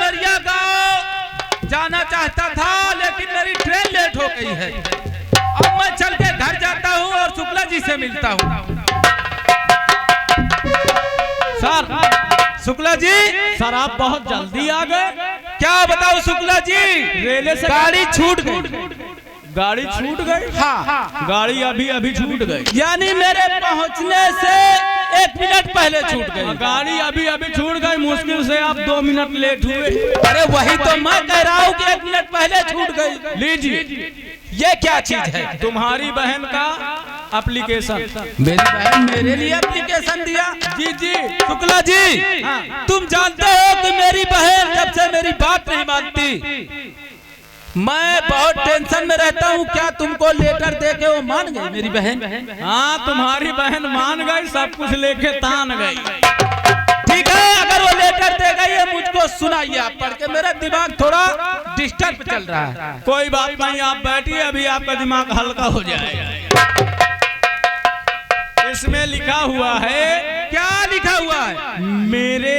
देवरिया गांव जाना चाहता था, लेकिन मेरी ट्रेन लेट हो गई है। अब मैं चल के घर जाता हूँ और शुक्ला जी से मिलता हूँ। सर, शुक्ला जी। सर आप बहुत जल्दी आ गए। क्या बताऊं शुक्ला जी, रेले से गाड़ी छूट गई। गाड़ी छूट गई? हाँ, गाड़ी अभी अभी छूट गई, यानी मेरे पहुंचने से 1 मिनट पहले छूट गई। गाड़ी अभी अभी छूट गई, मुश्किल से आप 2 मिनट लेट हुए। अरे वही तो मैं कह रहा हूँ कि 1 मिनट पहले छूट गई। लीजिए, ये क्या चीज है? तुम्हारी बहन का एप्लीकेशन। मेरी बहन मेरे लिए एप्लीकेशन दिया? जी जी। शुक्ला जी, हाँ। तुम जानते हो कि मेरी बहन जब से मेरी बात नहीं मानती, मैं बहुत टेंशन में रहता हूँ। क्या तुमको लेटर दे के वो मान गई मेरी बहन? हाँ, तुम्हारी बहन मान गई, सब कुछ लेके तान गई। ठीक है, अगर वो लेटर दे गई है मुझको सुनाइए आप पढ़ के, मेरा दिमाग थोड़ा डिस्टर्ब चल रहा है। कोई बात नहीं, आप बैठिए, अभी आपका दिमाग हल्का हो जाएगा। इसमें लिखा हुआ है। क्या लिखा हुआ है? मेरे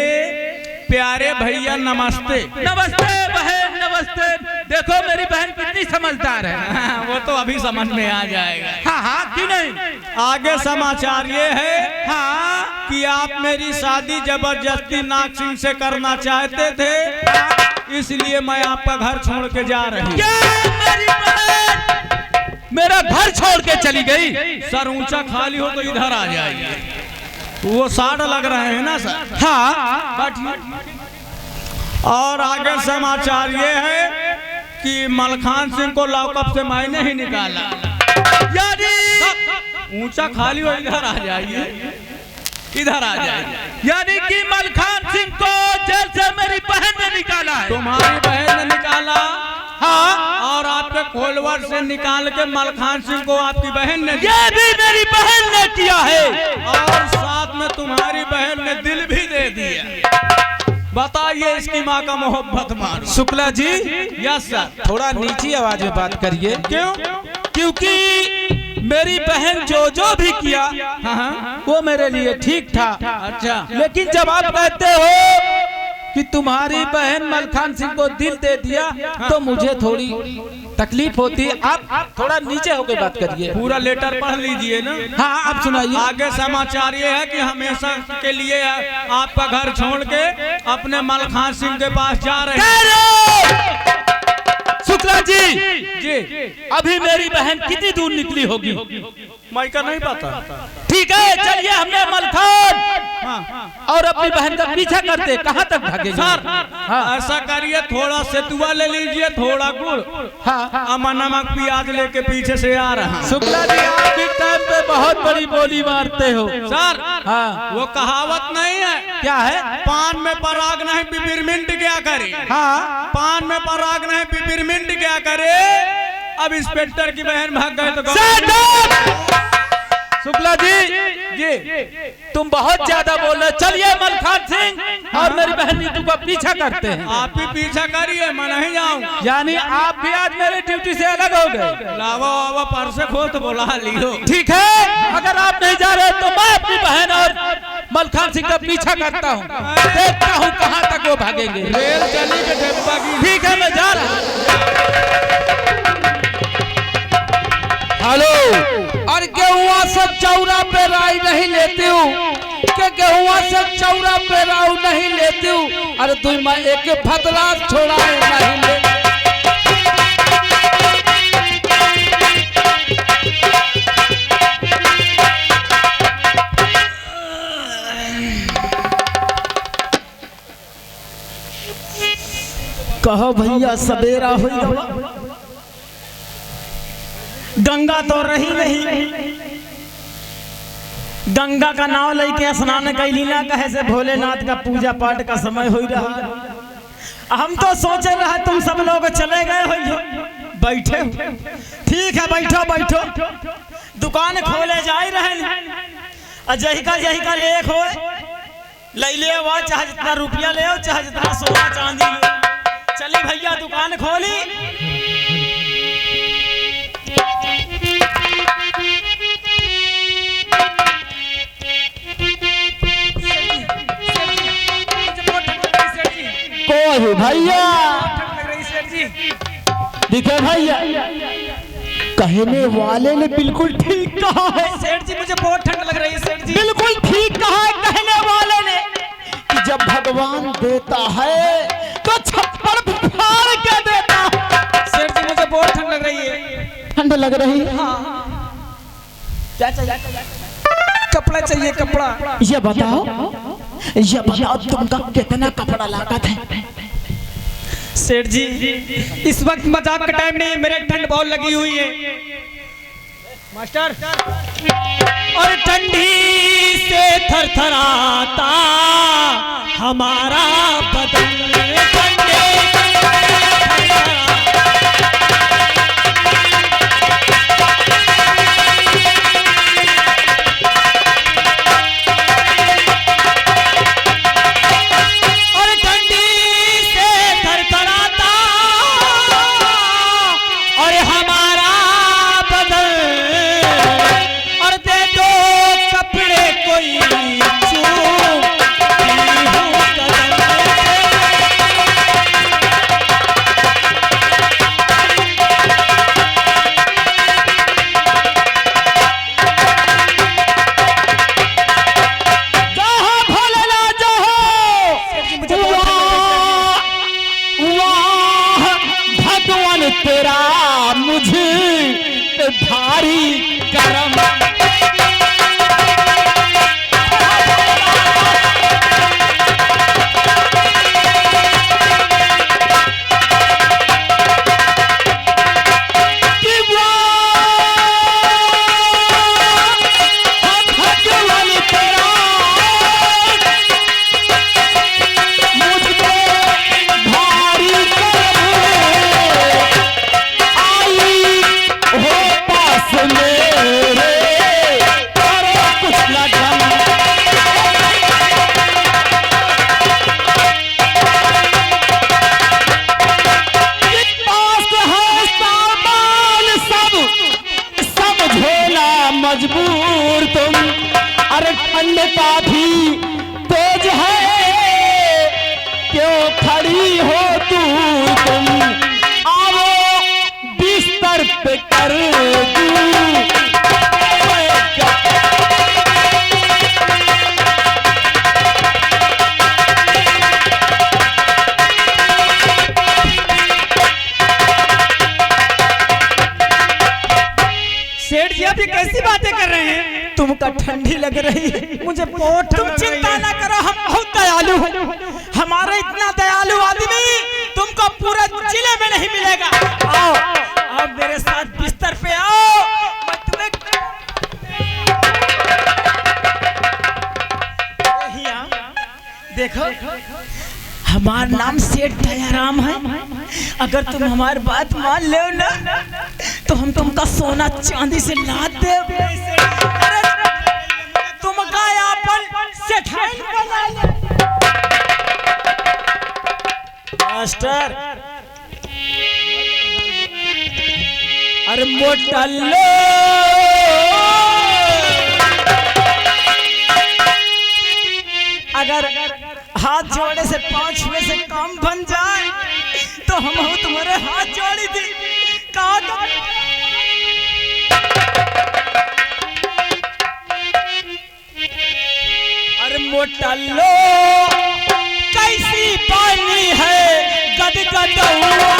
प्यारे भैया नमस्ते। नमस्ते बहन, नमस्ते। देखो मेरी बहन कितनी समझदार है। हाँ, वो तो अभी समझ में आ जाएगा। हाँ हाँ, क्यों नहीं। आगे समाचार ये है, हाँ, कि आप मेरी शादी जबरदस्ती नाग सिंह से करना चाहते थे, इसलिए मैं आपका घर छोड़ के जा रही हूँ। क्या मेरी बहन मेरा घर छोड़ के चली गई? सर ऊंचा खाली हो तो इधर आ जाइए। वो 60 लग रहे हैं ना सर? हाँ, बैठिए। और आगे समाचार ये है कि मलखान सिंह को लॉकअप से मैंने ही निकाला। यानी ऊंचा खाली हो, इधर आ जाइए, इधर आ जाइए। यानी कि मलखान सिंह को जेल से मेरी बहन ने निकाला है? तुम्हारी बहन ने निकाला। हाँ, और आपके खोलवर से निकाल के मलखान सिंह को आपकी बहन ने दिया। ये भी मेरी बहन ने किया है। और साथ में तुम्हारी बहन ने दिल भी दे दिया। बताइए इसकी माँ का मोहब्बत मारो। Shukla ji, yes sir. थोड़ा नीची आवाज में बात करिए। क्यों? क्योंकि मेरी बहन जो भी किया, हाँ, वो मेरे लिए ठीक था। अच्छा, लेकिन जब आप कहते हो कि तुम्हारी बहन मलखान सिंह को दिल दे दिया, तो मुझे थोड़ी तकलीफ होती है। आप थोड़ा नीचे होकर बात करिए। पूरा लेटर पढ़ लीजिए ना। हाँ, आप सुनाइए। आगे समाचार ये है कि हमेशा के लिए आपका घर छोड़ के अपने मलखान सिंह के पास जा रहे हैं। शुक्ला जी, जी, अभी मेरी बहन कितनी दूर निकली होगी? मैं का नहीं पता। ठीक है, चलिए हमने मलखान हाँ, और अपनी बहन का पीछा करते कहाँ तक भागेंगे? सर हाँ। ऐसा करिए, थोड़ा सेतुआ ले लीजिए, थोड़ा गुड़, हाँ, अमन नमक प्याज लेके पीछे से आ रहा हूं। शुक्ला जी, आप भी टाइम पे बहुत बड़ी बोली मारते हो। सर, हाँ, वो कहावत नहीं है, क्या है? पान में पराग नहीं पिपरमिंट क्या करे। हाँ, पान में पराग नहीं पिपरमिंट क्या करे। अब इंस्पेक्टर की बहन भाग गए तो शुक्ला जी, तुम बहुत ज्यादा बोल रहे। चलिए मलखान सिंह और मेरी बहन नीतू का पीछा करते हैं। आप भी पीछा करिए, मैं नहीं जाऊं। यानी आप भी आज मेरी ड्यूटी से अलग हो गए। लावा वावा पर से खो तो बोला लियो। ठीक है, अगर आप नहीं जा रहे तो मैं अपनी बहन और मलखान सिंह का पीछा करता हूँ, देखता हूँ कहाँ तक वो भागेंगे। रेल चली के डिब्बा की। ठीक है, मैं जा रहा हूँ। हेलो, और गेहुआ से चौरा पे राई नहीं लेती हूँ, के गेहुआ से चौरा पे राई नहीं लेती हूँ। अरे तू मैं एक फतला छोड़ा नहीं ले। कहो भैया सवेरा हो, गंगा तो रही नहीं। गंगा का नाव लेके स्नान कैली ना, कहे से भोलेनाथ का पूजा पाठ का समय हो रहा। हम तो सोचे रहे तुम सब लोग चले गए हो, बैठे हो। ठीक है, बैठो बैठो। दुकान खोले जा रहे, जही का लेख हो ले ले, वह चाहे जितना रुपया ले, चाहे जितना सोना चांदी ले। चली भैया दुकान खोली। हे भैया लग रही सेठ जी। दिखे भैया, कहने वाले ने बिल्कुल ठीक कहा है। सेठ जी मुझे बहुत ठंड लग रही है सेठ जी। बिल्कुल ठीक कहा है कहने वाले ने कि जब भगवान देता है तो छप्पड़ फाड़ के देता है। सेठ जी मुझे बहुत ठंड लग रही है। ठंड लग रही है? क्या चाहिए? कपड़ा चाहिए, कपड़ा। ये बताओ तुमका कितना कपड़ा लागत है? सेठ जी इस वक्त मजाक का टाइम नहीं है, मेरे ठंड बहुत लगी हुई है मास्टर। और ठंडी से थरथराता हमारा बदन, ठंडे तेरा मुझे भारी करम। मजबूर तुम, अरे ठंड का भी तेज है, क्यों खड़ी हो दूर तुम? आओ बिस्तर पे कर दूं। सेठ जी आप ये कैसी बातें कर रहे हैं? तुमका ठंडी लग रही है, मुझे बहुत ठंड तुम लग रही चिंता है। ना करो, हम बहुत दयालु हैं। हमारे इतना दयालु आदमी तुमको पूरे जिले में नहीं मिलेगा। आओ आओ मेरे साथ बिस्तर पे आओ, मैं तुम्हें देखो हमारा नाम सेठ दयाराम है। अगर तुम हमारी बात मान लो ना तो हम तुमका सोना चांदी से लाद दे। तुमका अपन सेठाई बना ले। मास्टर अरे मोटा लो, अगर हाथ जोड़े से पांव छुए से काम बन जाए तो हम तुम्हारे हाथ जोड़ी थी। अरे मोटा लो कैसी पानी है गदगद हुआ।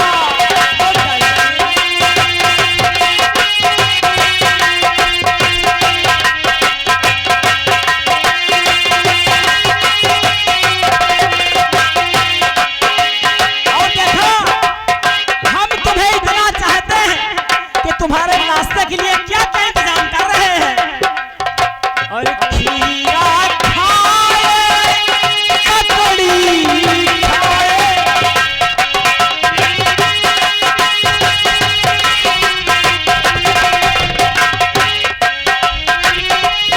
तुम्हारे नाश्ते के लिए क्या क्या इंतजाम कर रहे हैं? और खीरा खाए, ककड़ी खाए।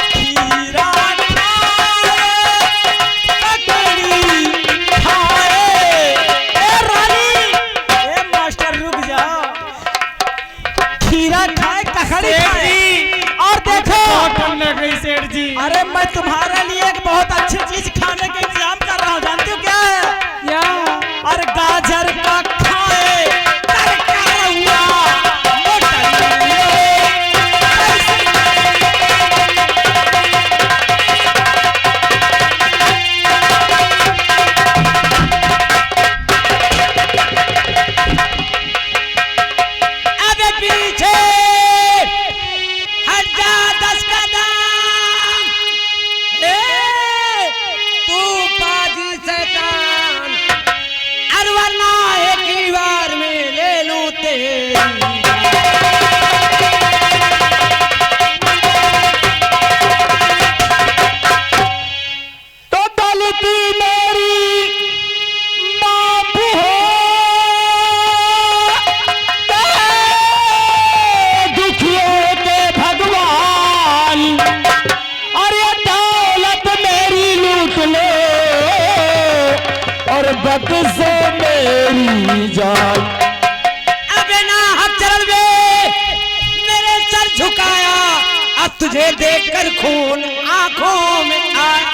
खीरा खाए, ककड़ी खाए। ए रानी, ए मास्टर रुक जाओ। खीरा खाए, ककड़ी खाए और देखो सेठ जी। अरे मैं तुम्हारे लिए एक बहुत अच्छी चीज खाने का इंतजाम कर रहा हूँ। जानती हो क्या है? क्या? अरे तक से मेरी जान। अबे ना हक चरण वे मेरे सर झुकाया, अब तुझे देखकर खून आंखों में आया।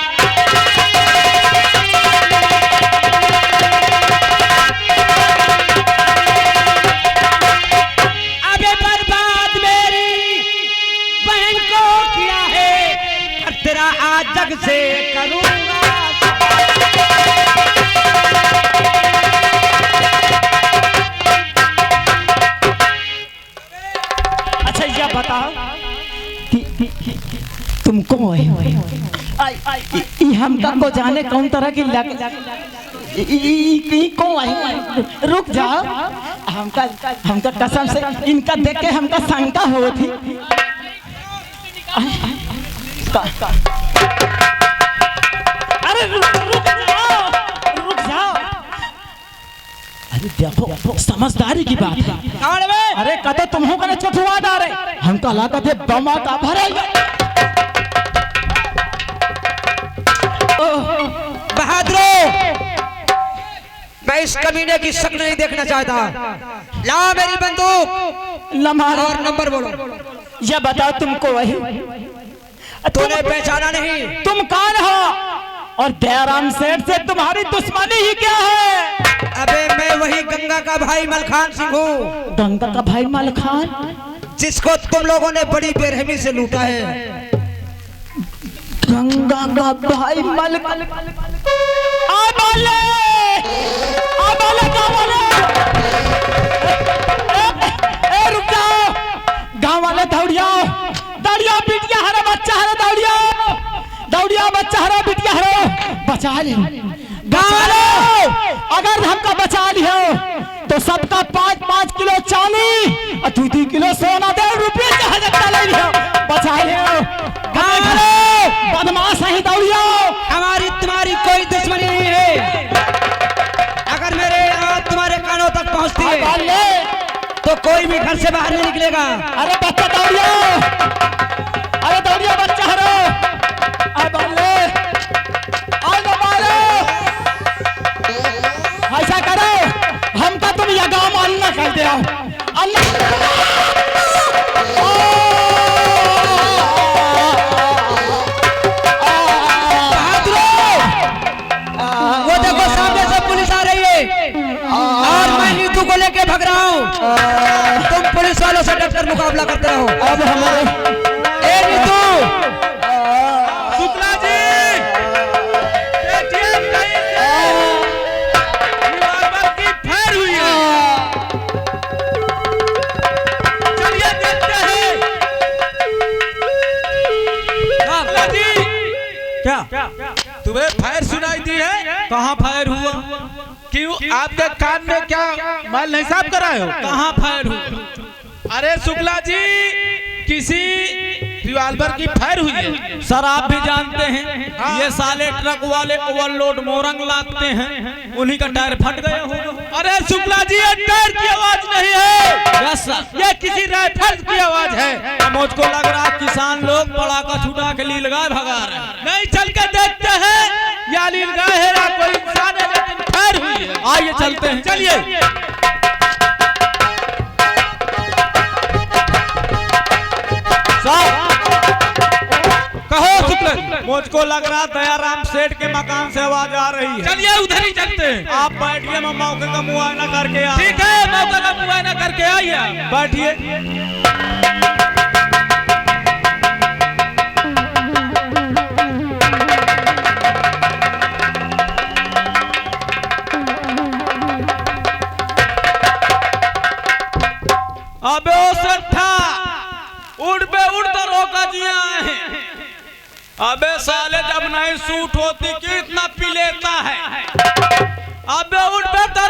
अबे बर्बाद मेरी बहन को किया है, अब तेरा आज जग से करूंगा। अच्छा ये बताओ कि तुमको हमका को जाने कौन तरह की लग को आई। रुक जाओ, हमका कसम से इनका देख के हमका शंका हो थी। अरे रुक जाओ। अरे देखो समझदारी की बात है। अरे कते तुम कने चठुआ डारे हमका लाका थे बमा का भरे। बहादुरों, मैं इस कमीने की शक्ल नहीं देखना चाहता। ला मेरी बंदूक लम्हार और नंबर बोलो। ये बताओ तुमको वही तूने पहचाना नहीं? तुम कौन हो और दयाराम सेठ से तुम्हारी दुश्मनी ही क्या है? अबे मैं वही गंगा का भाई मलखान सिंह हूँ। गंगा का भाई मलखान, जिसको तुम लोगों ने बड़ी बेरहमी से लूटा है। गंगा का भाई मलखान। रुक जाओ, गाँव वाले दौड़ियाओ बिटिया हरा बच्चा हरा दौड़िया बच्चा हरा बिटिया हरा बचा ले। अगर हमका बचा लियो तो सबका 5-5 किलो चांदी और 2-2 किलो सोना दे रुपये ले लियो। बचा लियो, बदमाश नहीं दौड़ियो। हमारी तुम्हारी कोई दुश्मनी नहीं है। अगर मेरे आवाज तुम्हारे कानों तक पहुंचती है तो कोई भी घर से बाहर नहीं निकलेगा। अरे बच्चा दौड़ियो बच्चा हरो। ऐसा करो, हम तो तुम यह गाँव अन्ना कर दे वो देखो सामने से पुलिस आ रही है और मैं नीतू को लेके भग रहा हूँ। तुम पुलिस वालों से डटकर मुकाबला करते रहो। अब हमारे ए नीतू, शुक्ला जी देखिए कहीं से रिवॉल्वर की फायर हुई है। चलिए देखते हैं। शुक्ला जी क्या तुम्हें फायर सुनाई दी है? कहाँ फायर हुआ? क्यों आपके कान में क्या माल नहीं साफ कर रहे हो? कहाँ फायर हुआ? अरे शुक्ला जी किसी रिवॉल्वर की फायर हुई है। सर आप भी जानते हैं ये साले ट्रक वाले ओवरलोड मोरंग लादते हैं, उन्हीं का टायर फट गया होगा। अरे शुक्ला जी ये टायर की आवाज नहीं है, यस सर, ये किसी राइफल की आवाज है। मुझको लग रहा है किसान लोग पड़ाका छुटा के लील गाय भगा रहे हैं। नहीं चल के देखते हैं या लील गाय है या कोई इंसान है, लेकिन फायर हुई है। आइए चलते हैं। चलिए। कहो शुक्ला, मुझको लग रहा दयाराम सेठ के मकान से आवाज आ रही है। चलिए उधर ही चलते हैं। आप बैठिए, मैं मौके का मुआयना करके आ। ठीक है, मौके का मुआयना करके आइए। बैठिए। अबे ओ सट्ठा उड़ पे उड़ तो रोका जिया है। अबे साले जब नहीं सूट होती कि इतना पी लेता है। अबे उड़ पे तो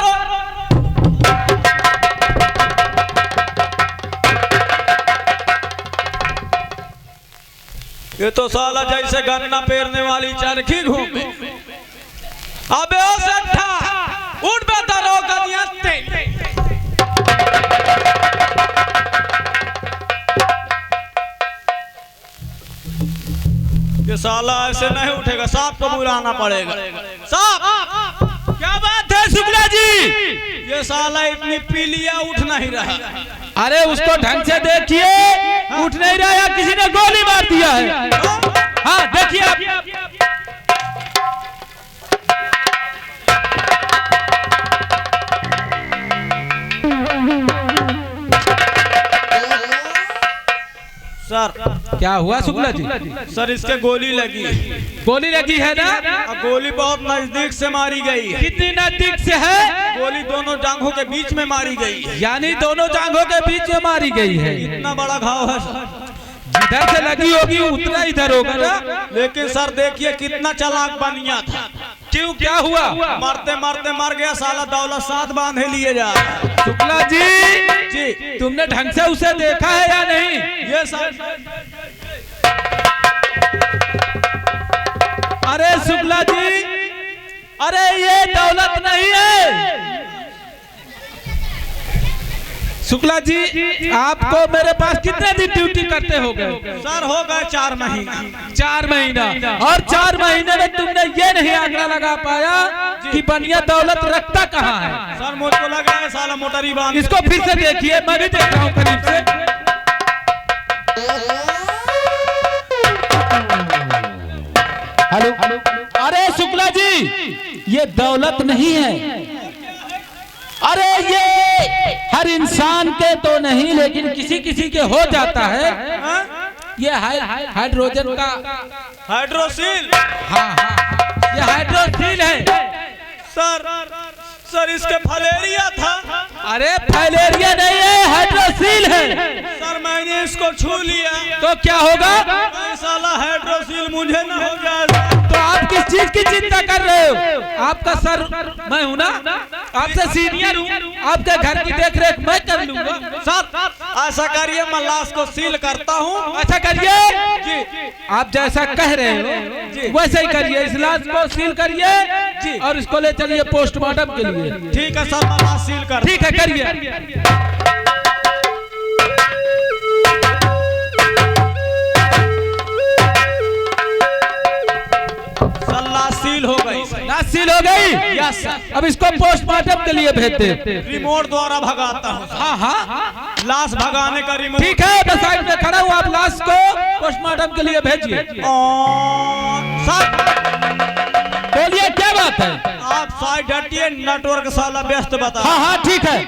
ये तो साला जैसे गन्ना पेरने वाली चरखी घूमे। अबे ओ सट्ठा उड़ पे तो रोका जिया ते। ये साला ऐसे नहीं उठेगा, सांप को बुलाना पड़ेगा। सांप, क्या बात? बात है शुक्ला जी? ये साला इतनी पी लिया उठ नहीं रहा। अरे उसको ढंग से देखिए, उठ नहीं रहा या किसी ने गोली मार दिया है। हाँ देखिए आप। सर क्या हुआ शुक्ला जी? सर इसके गोली लगी। गोली लगी है ना? गोली बहुत नजदीक से मारी गई है। कितनी नजदीक से है? गोली दोनों जांघों के बीच में मारी गई है। यानी दोनों जांघों के बीच में मारी गई है। इतना बड़ा घाव है सर। जिधर से लगी होगी उतना इधर होगा ना। लेकिन सर देखिए कितना चालाक बनिया था। क्यों, क्या हुआ? मरते मरते मर गया साला, दौलत साथ बांधे लिए जा रहा है। शुक्ला जी तुमने ढंग से उसे देखा है या नहीं? ये सर अरे शुक्ला जी, अरे ये दौलत नहीं है। शुक्ला जी आपको मेरे पास कितने दिन ड्यूटी करते हो गए? सर हो गए 4 महीना। 4 महीना, और 4 महीने में तुमने ये नहीं आंकड़ा लगा पाया कि बनिया दौलत रखता कहाँ है? सर मुझको लग रहा है साला मोटरी बांध। इसको फिर से देखिए, मैं भी देख रहा हूँ करीब से। हेलो, अरे शुक्ला जी ये दौलत नहीं है। अरे ये हर इंसान के तो नहीं, लेकिन किसी किसी के हो जाता है। ये हाइड्रोजन का हाइड्रोसिल। हाँ हाँ, ये हाइड्रोसिल है। सर इसके फलेरिया था। अरे फैलेरिया नहीं है, हाइड्रोसिल है। सर मैंने इसको छू लिया तो क्या होगा? साला हाइड्रोसिल मुझे न हो जाए। तो आप किस चीज की चिंता कर रहे हो? आपका सर मैं हूँ ना, आपसे सीनियर हूँ, आपके घर की देख रेख मैं कर लूंगा। सर ऐसा करिए मैं लाश को सील करता हूँ। ऐसा करिए जी, आप जैसा कह रहे हो वैसे ही करिए। इस लाश को सील करिए जी, और इसको ले चलिए पोस्टमार्टम के लिए। ठीक है सर, मैं लाश सील कर। ठीक है करिए। सील हो गई। लाश सील हो गई। Yes sir. अब इसको पोस्टमार्टम के लिए भेज दे। रिमोट द्वारा भगाता हूँ। हाँ हाँ, लाश भगाने का रिमोट। ठीक है, मैं साइड में खड़ा हूँ, आप लाश को पोस्टमार्टम के लिए भेजिए। सर बोलिए क्या बात है? आप साइड हटिए, नेटवर्क साला व्यस्त बता। हाँ हाँ ठीक है।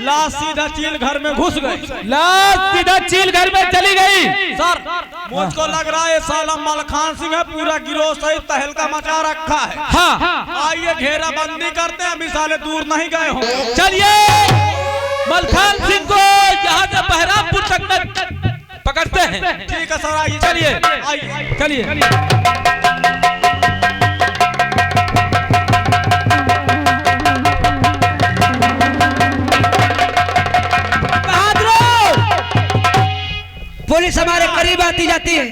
लाश सीधा चील घर में घुस गई। लाश सीधा चील घर में चली गई। सर मुझको लग रहा है साला मलखान सिंह है, पूरा गिरोह सहित तहलका मचा रखा है। हाँ आइए घेराबंदी करते हैं, मिसाले दूर नहीं गए हों। चलिए मलखान सिंह को यहाँ से बहरामपुर तक पकड़ते हैं। ठीक है सर, आइए। चलिए चलिए। पुलिस हमारे करीब आती जाती है,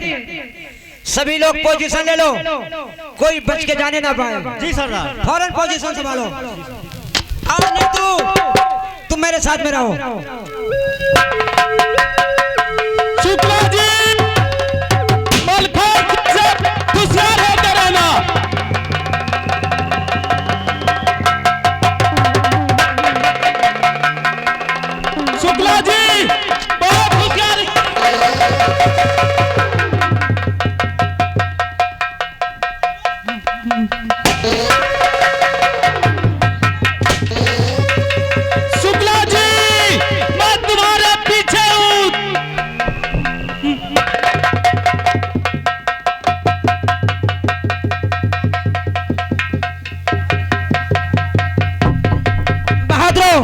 सभी लोग पोजीशन ले लो, कोई बच के जाने ना पाए। जी सरदार। फौरन पोजीशन संभालो। आओ नीतू, तुम मेरे साथ में रहो। शुक्ला जी मलखान से होशियार होकर रहना। शुक्ला जी बहुत होशियार। शुक्ला जी मैं तुम्हारे पीछे हूँ। बहादुर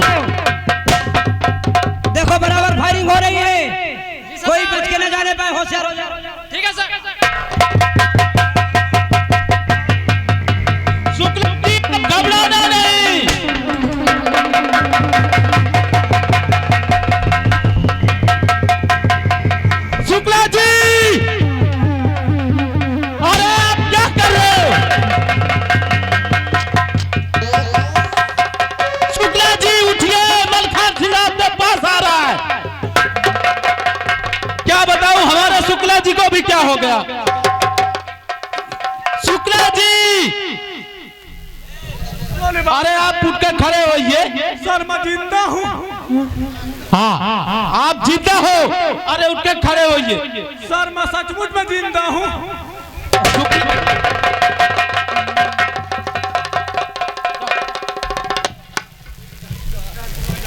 देखो, बराबर फायरिंग हो रही है, कोई बच के न जाने पाए, होशियार हो जाओ। ठीक है सर। शुक्ला जी घबराना नहीं। हो गया? शुक्ला जी, अरे आप उठ के खड़े होइए। सर मैं जिंदा हूँ। हाँ आप जिंदा हो, अरे उठ के खड़े होइए। सर मैं सचमुच में जिंदा हूँ।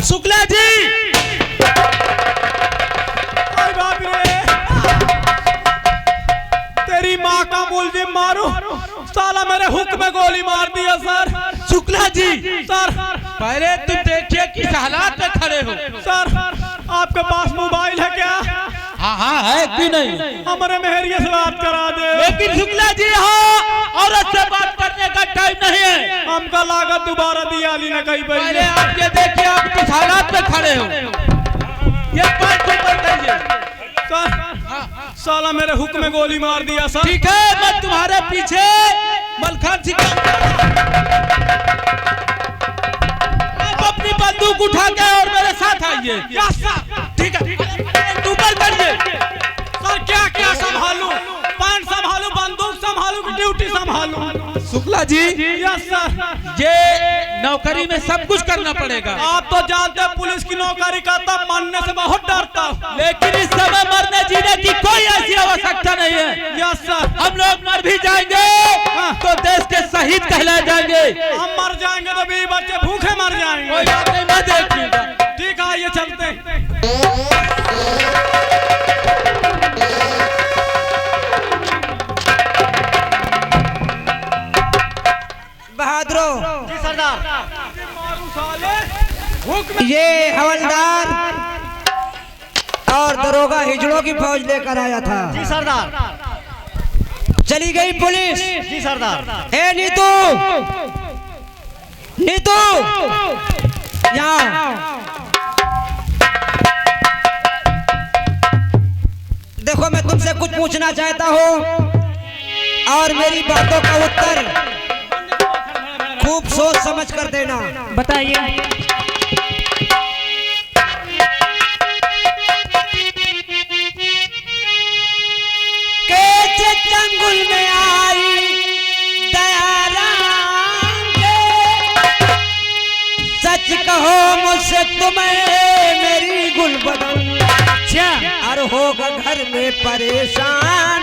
शुक्ला जी, अरे बाप रे, तेरी माँ का मुलजिम मारो, साला मेरे हुक में गोली मार दिया सर। शुक्ला जी, सर पहले तुम देखिए किस हालात में खड़े हो। सर आपके पास मोबाइल है क्या? हाँ है कि नहीं? हमारे मेहरिया से बात करा दे। लेकिन शुक्ला जी, हाँ औरत से बात करने का टाइम नहीं है। हमका लागत दोबारा दिया ली ना कहीं पहले आप ये देखिए आप किस हालात में खड़े हो। ये बात ऊपर करिए। सर साला मेरे हुक में गोली मार दिया सर। ठीक है, मैं तुम्हारे पीछे मलखान सिंह, आप अपनी बंदूक उठा के और मेरे साथ आइए। ठीक है, ऊपर करिए। सर क्या क्या संभालूं? पैंट संभालूं, बंदूक संभालूं कि duty संभालूं? Shukla ji, yes sir. ये नौकरी में सब कुछ करना पड़ेगा। आप तो जानते हैं पुलिस की नौकरी करता मरने से बहुत डरता हूं। लेकिन इस समय मरने जीने की कोई ऐसी आवश्यकता नहीं है। Yes sir. हम लोग मर भी जाएंगे तो देश के शहीद कहलाए जाएंगे। हम मर जाएंगे तो भी बच्चे भूखे मर जाएंगे। कोई बात नहीं, मैं देख लूंगा। ठीक है, ये चलते हैं। बहादुरो, जी सरदार। ये हवलदार और दरोगा हिजड़ों की फौज लेकर आया था। जी सरदार। चली गई पुलिस। जी सरदार। ए नीतू, नीतू, यहाँ देखो, मैं तुमसे कुछ पूछना चाहता हूँ और मेरी बातों का उत्तर खूब सोच समझ कर देना। बताइए। चंगुल में आई दयाराम के, सच कहो मुझसे तुम्हें मेरी गुल बदल, और होगा घर में परेशान